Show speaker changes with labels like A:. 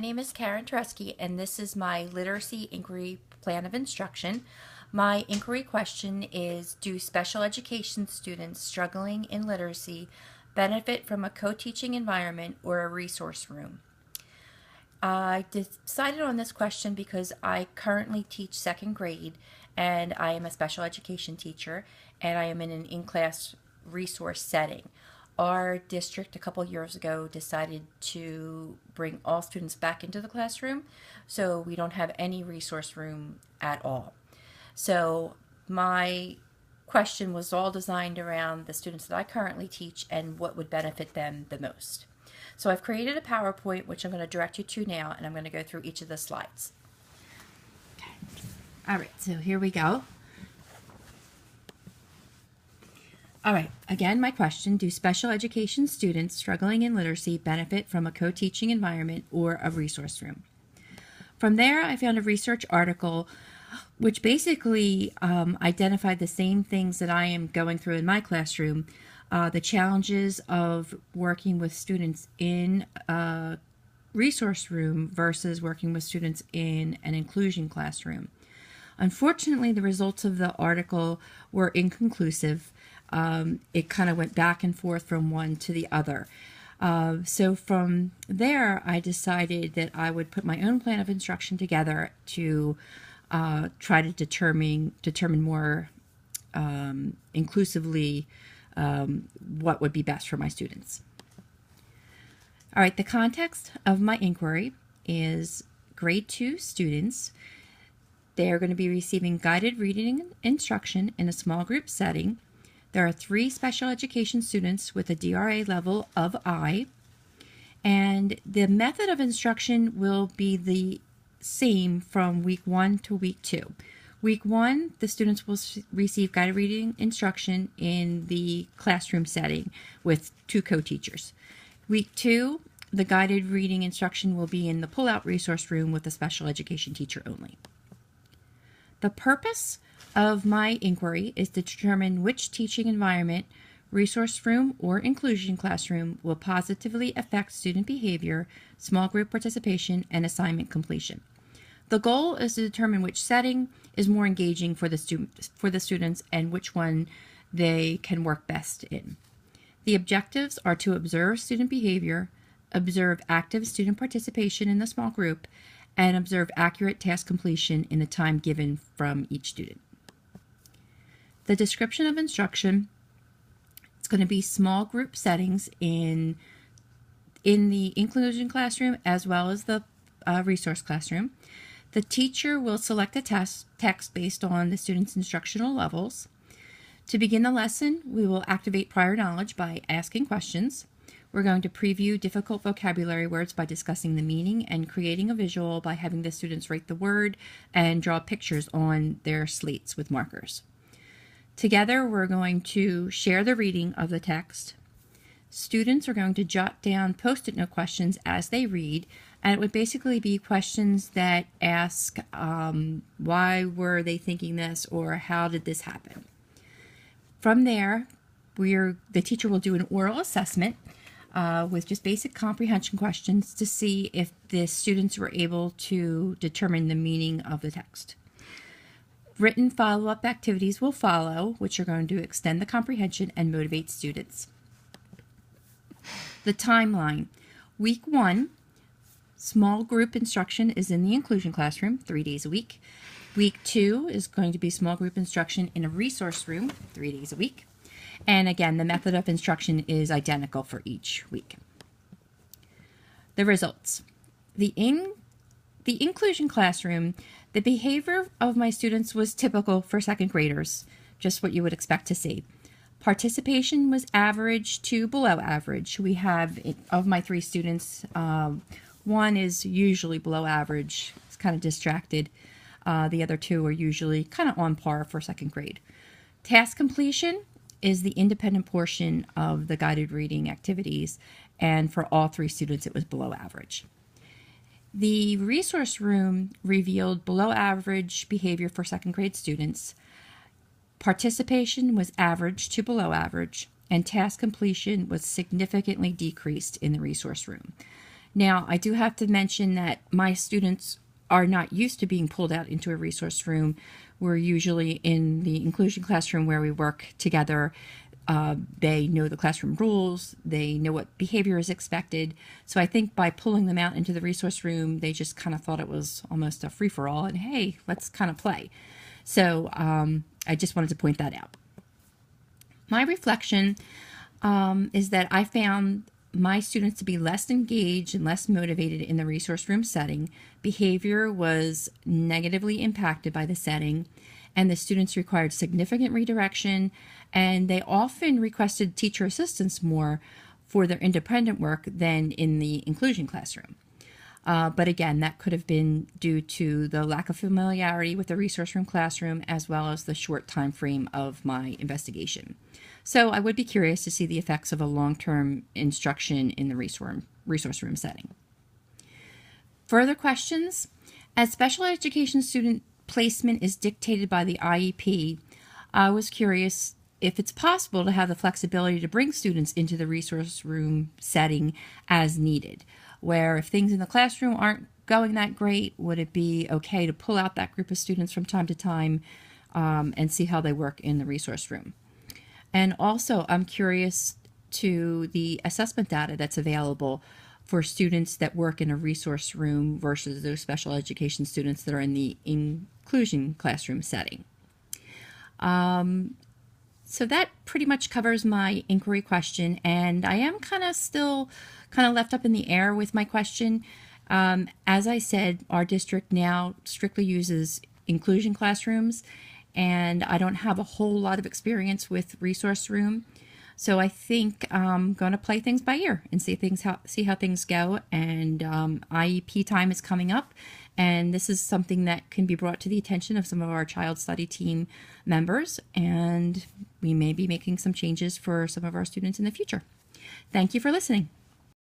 A: My name is Karen Tresky, and this is my Literacy Inquiry Plan of Instruction. My inquiry question is, do special education students struggling in literacy benefit from a co-teaching environment or a resource room? I decided on this question because I currently teach second grade, and I am a special education teacher, and I am in an in-class resource setting. Our district a couple years ago decided to bring all students back into the classroom, so we don't have any resource room at all. So my question was all designed around the students that I currently teach and what would benefit them the most. So I've created a PowerPoint, which I'm going to direct you to now, and I'm going to go through each of the slides.
B: Okay. All right, so here we go. All right, again, my question, do special education students struggling in literacy benefit from a co-teaching environment or a resource room? From there, I found a research article which basically identified the same things that I am going through in my classroom, the challenges of working with students in a resource room versus working with students in an inclusion classroom. Unfortunately, the results of the article were inconclusive. It kind of went back and forth from one to the other. So from there, I decided that I would put my own plan of instruction together to try to determine more inclusively what would be best for my students. All right, the context of my inquiry is grade 2 students. They are going to be receiving guided reading instruction in a small group setting. There are 3 special education students with a DRA level of I, and the method of instruction will be the same from week 1 to week 2. Week 1, the students will receive guided reading instruction in the classroom setting with 2 co-teachers. Week 2, the guided reading instruction will be in the pull-out resource room with a special education teacher only. The purpose of my inquiry is to determine which teaching environment, resource room, or inclusion classroom will positively affect student behavior, small group participation, and assignment completion. The goal is to determine which setting is more engaging for the students and which one they can work best in. The objectives are to observe student behavior, observe active student participation in the small group, and observe accurate task completion in the time given from each student. The description of instruction, it's going to be small group settings in the inclusion classroom as well as the resource classroom. The teacher will select a text based on the student's instructional levels. To begin the lesson, we will activate prior knowledge by asking questions. We're going to preview difficult vocabulary words by discussing the meaning and creating a visual by having the students write the word and draw pictures on their slates with markers. Together, we're going to share the reading of the text. Students are going to jot down post-it note questions as they read, and it would basically be questions that ask why were they thinking this, or how did this happen. From there, the teacher will do an oral assessment with just basic comprehension questions to see if the students were able to determine the meaning of the text. Written follow-up activities will follow, which are going to extend the comprehension and motivate students. The timeline. Week 1, small group instruction is in the inclusion classroom 3 days a week. Week 2 is going to be small group instruction in a resource room 3 days a week. And again, the method of instruction is identical for each week. The results. The inclusion classroom, the behavior of my students was typical for second graders, just what you would expect to see. Participation was average to below average. We have, of my 3 students, one is usually below average. It's kind of distracted. The other 2 are usually kind of on par for second grade. Task completion is the independent portion of the guided reading activities, and for all 3 students it was below average. The resource room revealed below average behavior for second grade students. Participation was average to below average, and task completion was significantly decreased in the resource room. Now, I do have to mention that my students are not used to being pulled out into a resource room. We're usually in the inclusion classroom where we work together. They know the classroom rules, they know what behavior is expected. So I think by pulling them out into the resource room, they just kind of thought it was almost a free-for-all and hey, let's kind of play. So I just wanted to point that out. My reflection is that I found my students to be less engaged and less motivated in the resource room setting. Behavior was negatively impacted by the setting, and the students required significant redirection, and they often requested teacher assistance more for their independent work than in the inclusion classroom. But again, that could have been due to the lack of familiarity with the resource room classroom as well as the short time frame of my investigation. So I would be curious to see the effects of a long-term instruction in the resource room setting. Further questions? As special education student placement is dictated by the IEP, I was curious if it's possible to have the flexibility to bring students into the resource room setting as needed, where if things in the classroom aren't going that great, would it be okay to pull out that group of students from time to time and see how they work in the resource room? And also, I'm curious to the assessment data that's available for students that work in a resource room versus those special education students that are in the inclusion classroom setting. So that pretty much covers my inquiry question, and I am still left up in the air with my question. As I said, our district now strictly uses inclusion classrooms, and I don't have a whole lot of experience with resource room. So I think I'm going to play things by ear and see how things go. And IEP time is coming up, and this is something that can be brought to the attention of some of our child study team members, and we may be making some changes for some of our students in the future. Thank you for listening.